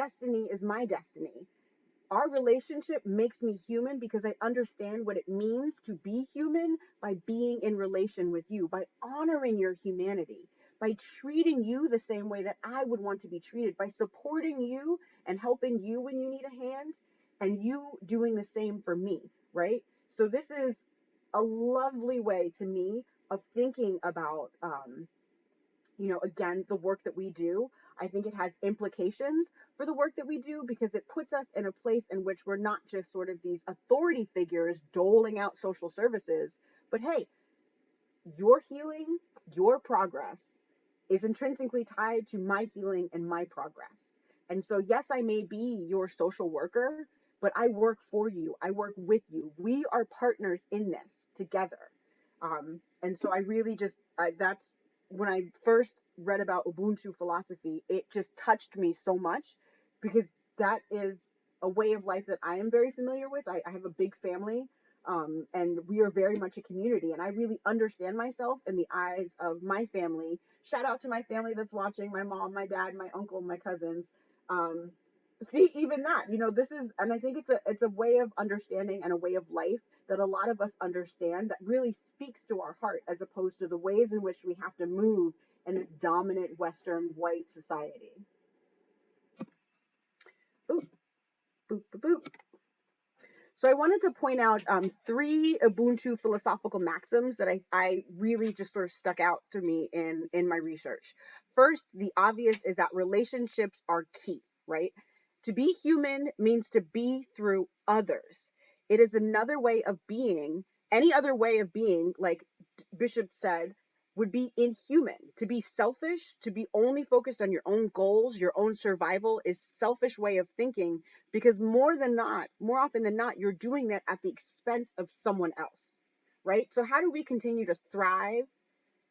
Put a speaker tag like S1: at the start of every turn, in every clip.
S1: destiny is my destiny. Our relationship makes me human because I understand what it means to be human by being in relation with you, by honoring your humanity, by treating you the same way that I would want to be treated, by supporting you and helping you when you need a hand, and you doing the same for me, right? So this is a lovely way to me of thinking about again, the work that we do. I think it has implications for the work that we do because it puts us in a place in which we're not just sort of these authority figures doling out social services, but hey, your healing, your progress is intrinsically tied to my healing and my progress. And so, yes, I may be your social worker, but I work for you. I work with you. We are partners in this together. And so I really that's when I first read about Ubuntu philosophy, it just touched me so much because that is a way of life that I am very familiar with. I have a big family, and we are very much a community, and I really understand myself in the eyes of my family. Shout out to my family that's watching, my mom, my dad, my uncle, my cousins. Um, See, even that, this is, and I think it's a way of understanding and a way of life that a lot of us understand that really speaks to our heart as opposed to the ways in which we have to move in this dominant Western white society. Ooh, boop, boop, boop. So I wanted to point out three Ubuntu philosophical maxims that I really just sort of stuck out to me in my research. First, the obvious is that relationships are key, right? To be human means to be through others. It is another way of being. Any other way of being, like Bishop said, would be inhuman. To be selfish, to be only focused on your own goals, your own survival is selfish way of thinking because more often than not, you're doing that at the expense of someone else, right? So how do we continue to thrive?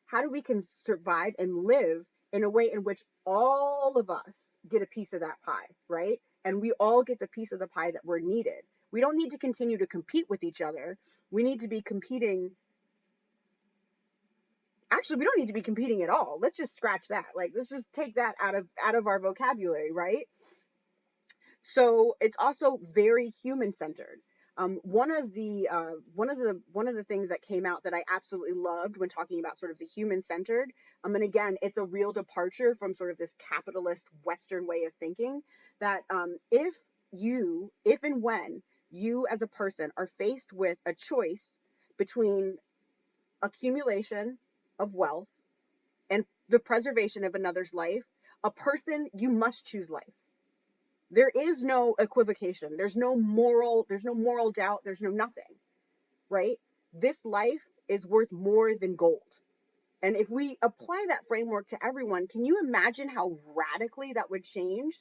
S1: How do we can survive and live in a way in which all of us get a piece of that pie, right? And we all get the piece of the pie that we're needed. We don't need to continue to compete with each other. We need to be competing. Actually, we don't need to be competing at all. Let's just scratch that. Like, let's just take that out of our vocabulary, right? So it's also very human centered. One of the things that came out that I absolutely loved when talking about sort of the human centered, and again, it's a real departure from sort of this capitalist Western way of thinking. That if and when you as a person are faced with a choice between accumulation of wealth and the preservation of another's life, you must choose life. There is no equivocation. There's no moral doubt. There's no nothing, right? This life is worth more than gold. And if we apply that framework to everyone, can you imagine how radically that would change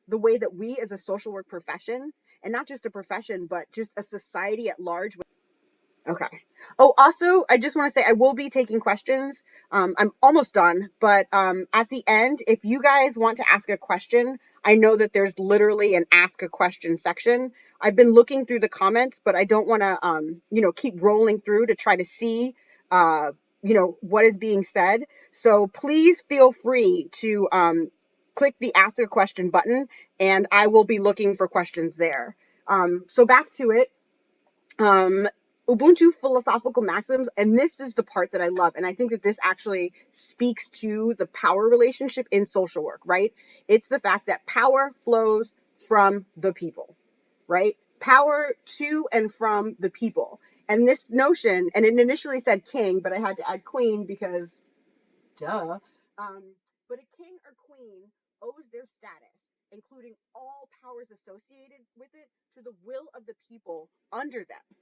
S1: the way that we as a social work profession, and not just a profession, but just a society at large. Okay. Oh, also, I just want to say I will be taking questions. I'm almost done, but at the end, if you guys want to ask a question, I know that there's literally an ask a question section. I've been looking through the comments, but I don't want to, keep rolling through to try to see, what is being said. So please feel free to click the ask a question button, and I will be looking for questions there. So back to it. um, Ubuntu philosophical maxims, and this is the part that I love, and I think that this actually speaks to the power relationship in social work, right? It's the fact that power flows from the people, right? Power to and from the people. And this notion, and it initially said king, but I had to add queen because duh. Um, but a king or queen owes their status, including all powers associated with it, to the will of the people under them.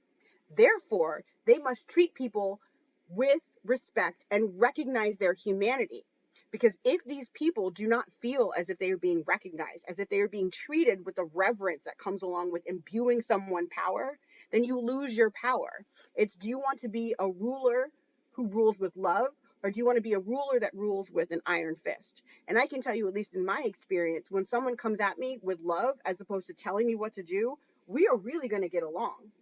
S1: Therefore, they must treat people with respect and recognize their humanity. Because if these people do not feel as if they are being recognized, as if they are being treated with the reverence that comes along with imbuing someone power, then you lose your power. It's, do you want to be a ruler who rules with love, or do you want to be a ruler that rules with an iron fist? And I can tell you, at least in my experience, when someone comes at me with love as opposed to telling me what to do, we are really going to get along.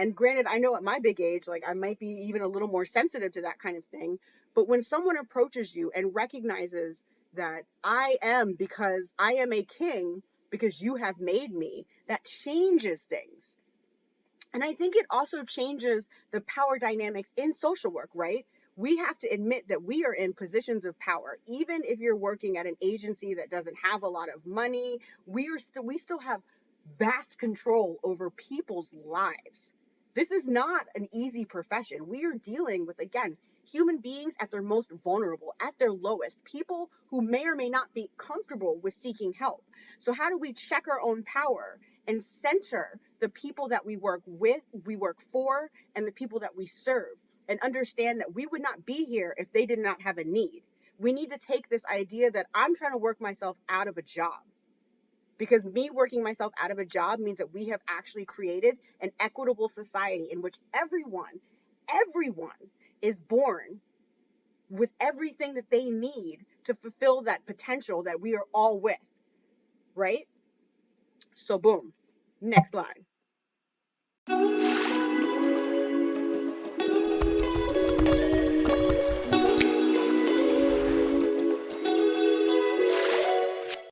S1: And granted, I know at my big age, like I might be even a little more sensitive to that kind of thing. But when someone approaches you and recognizes that I am because I am a king because you have made me, that changes things. And I think it also changes the power dynamics in social work, right? We have to admit that we are in positions of power. Even if you're working at an agency that doesn't have a lot of money, we still have vast control over people's lives. This is not an easy profession. We are dealing with, again, human beings at their most vulnerable, at their lowest, people who may or may not be comfortable with seeking help. So how do we check our own power and center the people that we work with, we work for, and the people that we serve, and understand that we would not be here if they did not have a need? We need to take this idea that I'm trying to work myself out of a job, because me working myself out of a job means that we have actually created an equitable society in which everyone is born with everything that they need to fulfill that potential that we are all with, right? So boom, next slide.